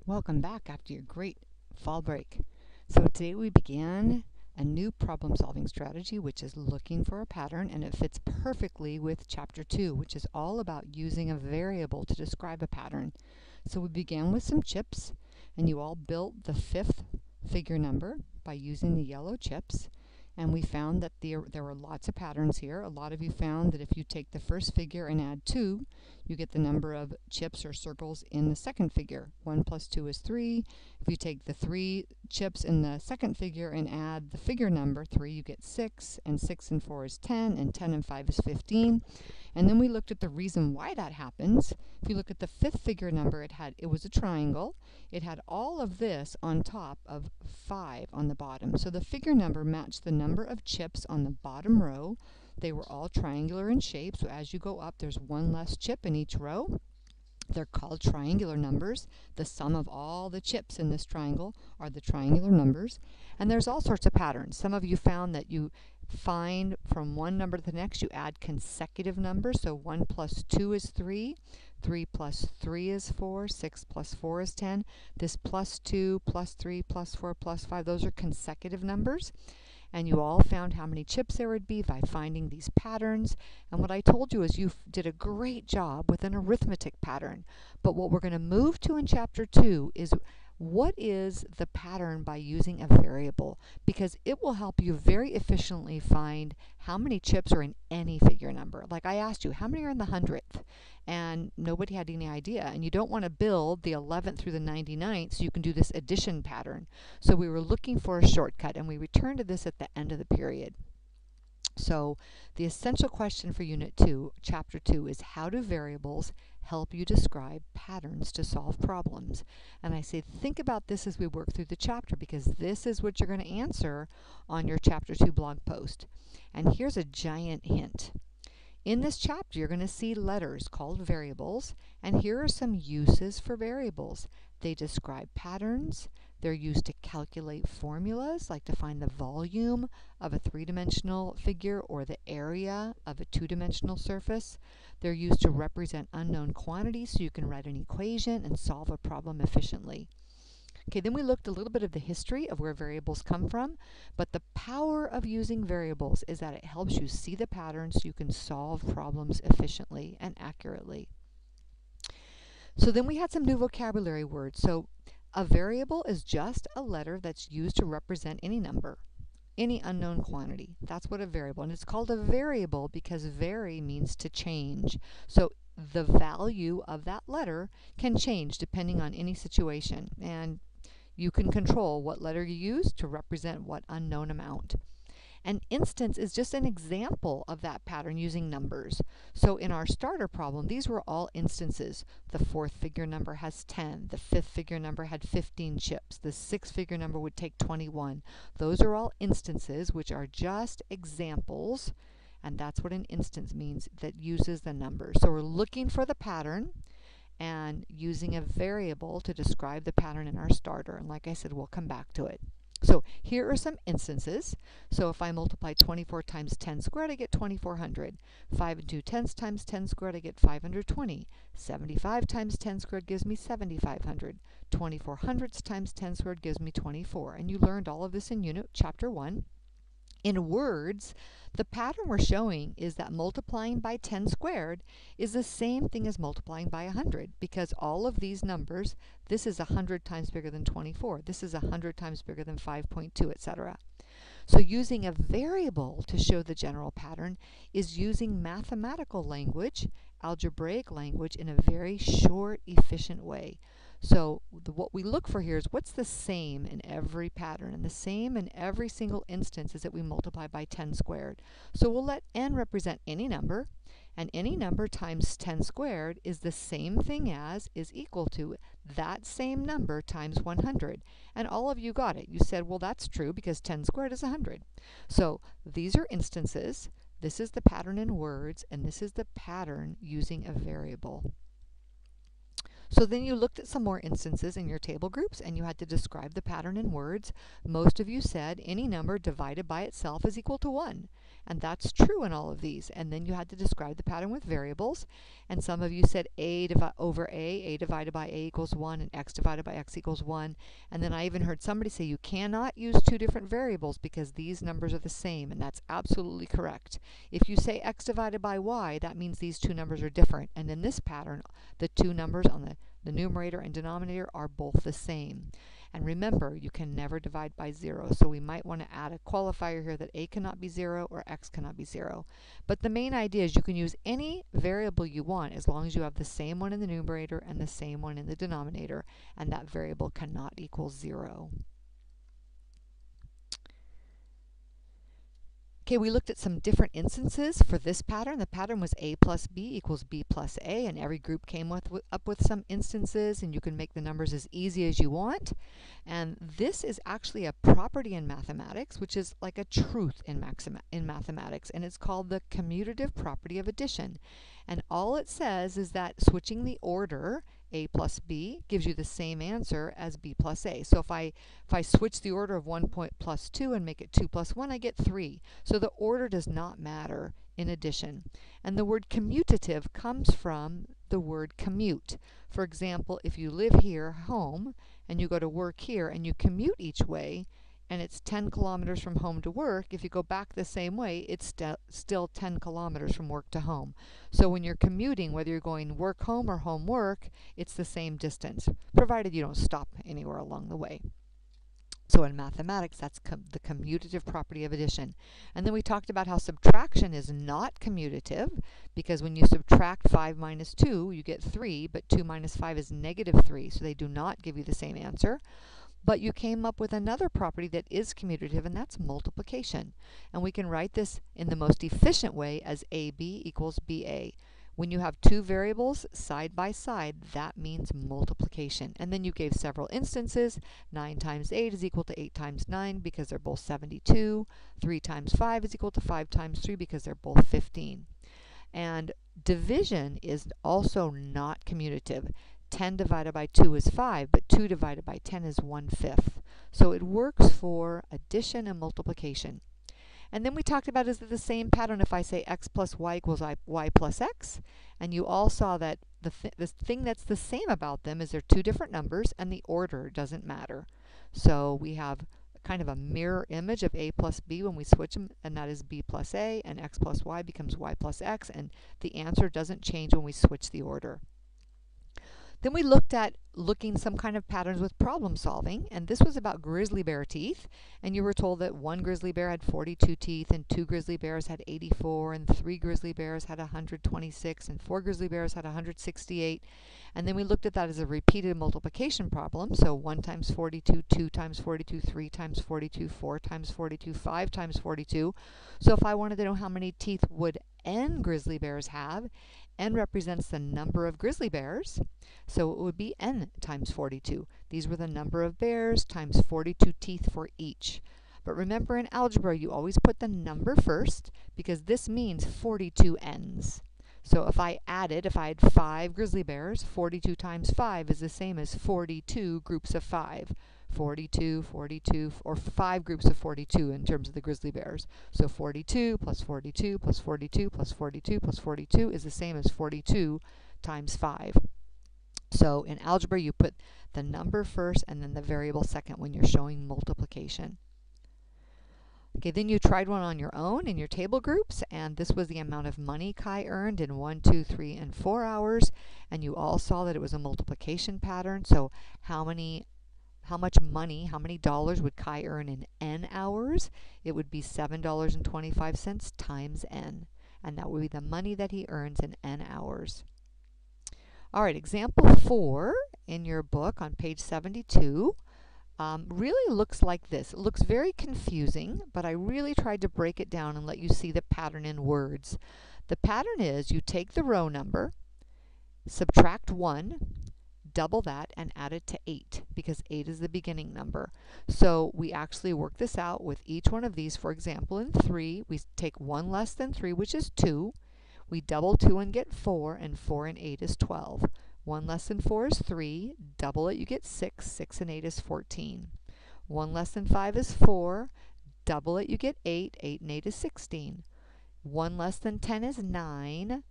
Welcome back after your great fall break. So today we began a new problem-solving strategy, which is looking for a pattern, and it fits perfectly with Chapter 2, which is all about using a variable to describe a pattern. So we began with some chips, and you all built the fifth figure number by using the yellow chips. And we found that there were lots of patterns here. A lot of you found that if you take the first figure and add 2, you get the number of chips or circles in the second figure. 1 plus 2 is 3. If you take the 3 chips in the second figure and add the figure number 3, you get 6, and 6 and 4 is 10, and 10 and 5 is 15. And then we looked at the reason why that happens. If you look at the fifth figure number, it was a triangle. It had all of this on top of 5 on the bottom. So the figure number matched the number of chips on the bottom row. They were all triangular in shape, so as you go up, there's one less chip in each row. They're called triangular numbers. The sum of all the chips in this triangle are the triangular numbers. And there's all sorts of patterns. Some of you found that you find from one number to the next, you add consecutive numbers. So 1 plus 2 is 3. 3 plus 3 is 4. 6 plus 4 is 10. This plus 2, plus 3, plus 4, plus 5, those are consecutive numbers. And you all found how many chips there would be by finding these patterns. And what I told you is you did a great job with an arithmetic pattern. But what we're going to move to in Chapter 2 is what is the pattern by using a variable, because it will help you very efficiently find how many chips are in any figure number. Like I asked you, how many are in the 100th? And nobody had any idea. And you don't want to build the 11th through the 99th, so you can do this addition pattern. So we were looking for a shortcut, and we returned to this at the end of the period. So the essential question for Unit 2, Chapter 2, is how do variables help you describe patterns to solve problems? And I say think about this as we work through the chapter, because this is what you're going to answer on your Chapter 2 blog post. And here's a giant hint. In this chapter, you're going to see letters called variables, and here are some uses for variables. They describe patterns. They're used to calculate formulas, like to find the volume of a three-dimensional figure or the area of a two-dimensional surface. They're used to represent unknown quantities, so you can write an equation and solve a problem efficiently. Okay, then we looked a little bit of the history of where variables come from, but the power of using variables is that it helps you see the patterns so you can solve problems efficiently and accurately. So then we had some new vocabulary words. So a variable is just a letter that's used to represent any number, any unknown quantity. That's what a variable, and it's called a variable because vary means to change. So the value of that letter can change depending on any situation, and you can control what letter you use to represent what unknown amount. An instance is just an example of that pattern using numbers. So in our starter problem, these were all instances. The fourth figure number has 10. The fifth figure number had 15 chips. The sixth figure number would take 21. Those are all instances, which are just examples, and that's what an instance means, that uses the numbers. So we're looking for the pattern and using a variable to describe the pattern in our starter. And like I said, we'll come back to it. So here are some instances. So if I multiply 24 times 10 squared, I get 2400. 5 and 2/10 times 10 squared, I get 520. 75 times 10 squared gives me 7500. 24 hundredths times 10 squared gives me 24. And you learned all of this in Chapter 1. In words, the pattern we're showing is that multiplying by 10 squared is the same thing as multiplying by 100, because all of these numbers, this is 100 times bigger than 24, this is 100 times bigger than 5.2, etc. So using a variable to show the general pattern is using mathematical language, algebraic language, in a very short, efficient way. So what we look for here is what's the same in every pattern, and the same in every single instance is that we multiply by 10 squared. So we'll let n represent any number, and any number times 10 squared is the same thing as, is equal to, that same number times 100. And all of you got it. You said, well, that's true because 10 squared is 100. So these are instances. This is the pattern in words, and this is the pattern using a variable. So then you looked at some more instances in your table groups, and you had to describe the pattern in words. Most of you said any number divided by itself is equal to 1. And that's true in all of these. And then you had to describe the pattern with variables. And some of you said a divided by a equals 1, and x divided by x equals 1. And then I even heard somebody say you cannot use two different variables because these numbers are the same, and that's absolutely correct. If you say x divided by y, that means these two numbers are different. And in this pattern, the two numbers on the numerator and denominator are both the same. And remember, you can never divide by 0, so we might want to add a qualifier here that a cannot be 0 or x cannot be 0. But the main idea is you can use any variable you want as long as you have the same one in the numerator and the same one in the denominator, and that variable cannot equal 0. Okay, we looked at some different instances for this pattern. The pattern was a plus b equals b plus a, and every group came up with some instances, and you can make the numbers as easy as you want. And this is actually a property in mathematics, which is like a truth in mathematics, and it's called the commutative property of addition. And all it says is that switching the order, a plus b, gives you the same answer as b plus a. So if I switch the order of 1 plus 2 and make it 2 plus 1, I get 3. So the order does not matter in addition. And the word commutative comes from the word commute. For example, if you live here, home, and you go to work here, and you commute each way, and it's 10 kilometers from home to work, if you go back the same way, it's still 10 kilometers from work to home. So when you're commuting, whether you're going work home or home work, it's the same distance, provided you don't stop anywhere along the way. So in mathematics, that's the commutative property of addition. And then we talked about how subtraction is not commutative, because when you subtract 5 minus 2, you get 3, but 2 minus 5 is negative 3, so they do not give you the same answer. But you came up with another property that is commutative, and that's multiplication. And we can write this in the most efficient way as AB equals BA. When you have two variables side by side, that means multiplication. And then you gave several instances. 9 times 8 is equal to 8 times 9 because they're both 72. 3 times 5 is equal to 5 times 3 because they're both 15. And division is also not commutative. 10 divided by 2 is 5, but 2 divided by 10 is 1/5. So it works for addition and multiplication. And then we talked about, is it the same pattern if I say x plus y equals y plus x? And you all saw that the thing that's the same about them is they're two different numbers and the order doesn't matter. So we have kind of a mirror image of a plus b when we switch them, and that is b plus a, and x plus y becomes y plus x, and the answer doesn't change when we switch the order. Then we looked at some kind of patterns with problem solving, and this was about grizzly bear teeth. And you were told that one grizzly bear had 42 teeth, and 2 grizzly bears had 84, and 3 grizzly bears had 126, and 4 grizzly bears had 168. And then we looked at that as a repeated multiplication problem. So 1 times 42, 2 times 42, 3 times 42, 4 times 42, 5 times 42. So if I wanted to know how many teeth would n grizzly bears have, n represents the number of grizzly bears, so it would be n times 42. These were the number of bears times 42 teeth for each. But remember, in algebra, you always put the number first, because this means 42 n's. So if I had 5 grizzly bears, 42 times 5 is the same as 42 groups of 5. 42, 42, or 5 groups of 42 in terms of the grizzly bears. So 42 plus 42 plus 42 plus 42 plus 42 is the same as 42 times 5. So in algebra, you put the number first and then the variable second when you're showing multiplication. Okay, then you tried one on your own in your table groups, and this was the amount of money Kai earned in 1, 2, 3, and 4 hours. And you all saw that it was a multiplication pattern. So how much money, how many dollars would Kai earn in n hours? It would be $7.25 times n. And that would be the money that he earns in n hours. All right, example 4 in your book on page 72 really looks like this. It looks very confusing, but I really tried to break it down and let you see the pattern in words. The pattern is you take the row number, subtract 1, double that, and add it to 8, because 8 is the beginning number. So we actually work this out with each one of these. For example, in 3, we take 1 less than 3, which is 2. We double 2 and get 4, and 4 and 8 is 12. 1 less than 4 is 3. Double it, you get 6. 6 and 8 is 14. 1 less than 5 is 4. Double it, you get 8. 8 and 8 is 16. 1 less than 10 is 9.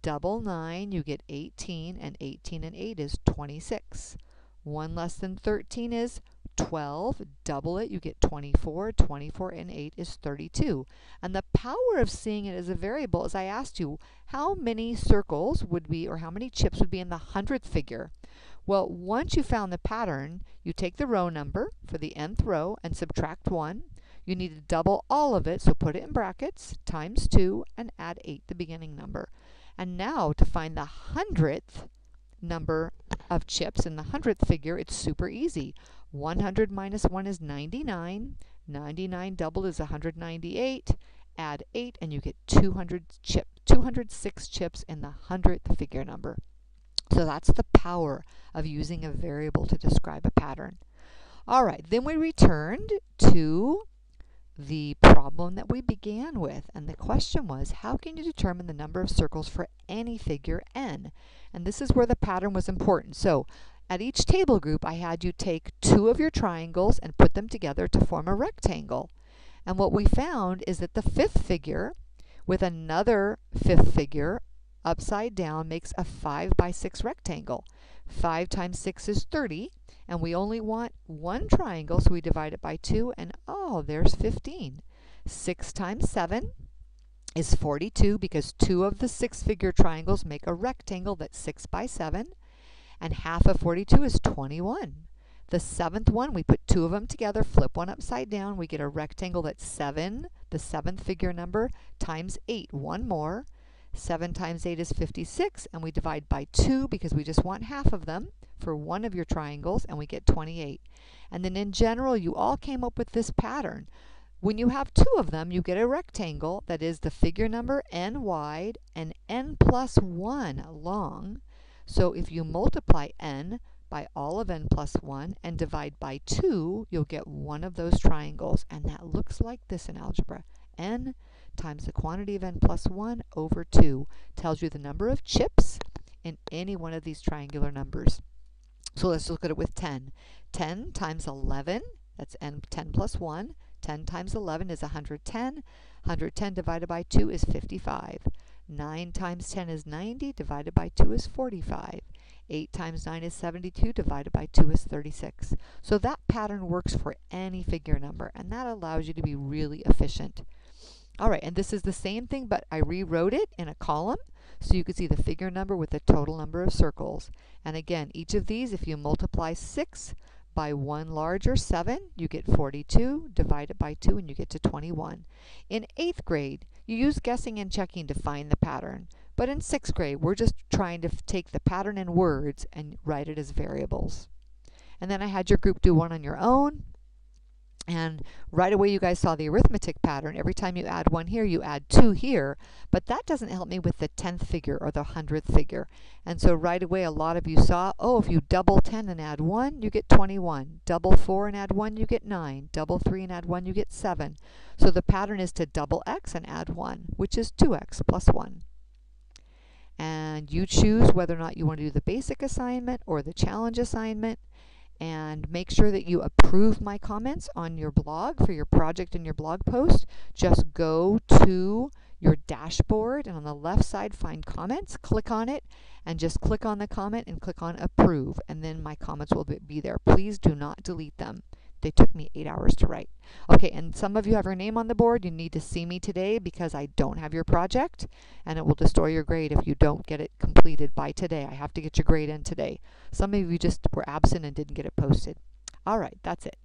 Double 9, you get 18, and 18 and 8 is 26. 1 less than 13 is 12. Double it, you get 24. 24 and 8 is 32. And the power of seeing it as a variable is I asked you how many circles would be, or how many chips would be in the 100th figure. Well, once you found the pattern, you take the row number for the nth row and subtract 1. You need to double all of it, so put it in brackets, times 2, and add 8, the beginning number. And now to find the 100th number of chips in the 100th figure, it's super easy. 100 minus 1 is 99. 99 doubled is 198. Add 8 and you get 206 chips in the 100th figure number. So that's the power of using a variable to describe a pattern. All right, then we returned to the problem that we began with, and the question was, how can you determine the number of circles for any figure n? And this is where the pattern was important. So at each table group, I had you take 2 of your triangles and put them together to form a rectangle. And what we found is that the 5th figure with another 5th figure upside down makes a 5 by 6 rectangle. 5 times 6 is 30. And we only want one triangle, so we divide it by 2, and oh, there's 15. 6 times 7 is 42, because 2 of the 6-figure triangles make a rectangle that's 6 by 7, and half of 42 is 21. The 7th one, we put 2 of them together, flip one upside down, we get a rectangle that's 7, the 7th figure number, times 8, one more. 7 times 8 is 56, and we divide by 2 because we just want half of them for one of your triangles, and we get 28. And then in general, you all came up with this pattern. When you have 2 of them, you get a rectangle that is the figure number n wide and n plus 1 long. So if you multiply n by all of n plus 1 and divide by 2, you'll get one of those triangles. And that looks like this in algebra. N times the quantity of n plus 1 over 2 tells you the number of chips in any one of these triangular numbers. So let's look at it with 10. 10 times 11, that's 10 plus 1. 10 times 11 is 110. 110 divided by 2 is 55. 9 times 10 is 90, divided by 2 is 45. 8 times 9 is 72, divided by 2 is 36. So that pattern works for any figure number, and that allows you to be really efficient. All right, and this is the same thing, but I rewrote it in a column so you could see the figure number with the total number of circles. And again, each of these, if you multiply 6 by 1 larger, 7, you get 42, divide it by 2, and you get to 21. In 8th grade, you use guessing and checking to find the pattern. But in 6th grade, we're just trying to take the pattern in words and write it as variables. And then I had your group do one on your own. And right away you guys saw the arithmetic pattern. Every time you add 1 here, you add 2 here. But that doesn't help me with the 10th figure or the 100th figure. And so right away a lot of you saw, oh, if you double 10 and add 1, you get 21. Double 4 and add 1, you get 9. Double 3 and add 1, you get 7. So the pattern is to double x and add 1, which is 2x plus 1. And you choose whether or not you want to do the basic assignment or the challenge assignment. And make sure that you approve my comments on your blog for your project and your blog post. Just go to your dashboard and on the left side find comments, click on it, and just click on the comment and click on approve, and then my comments will be there. Please do not delete them. They took me 8 hours to write. Okay, and some of you have your name on the board. You need to see me today because I don't have your project, and it will destroy your grade if you don't get it completed by today. I have to get your grade in today. Some of you just were absent and didn't get it posted. All right, that's it.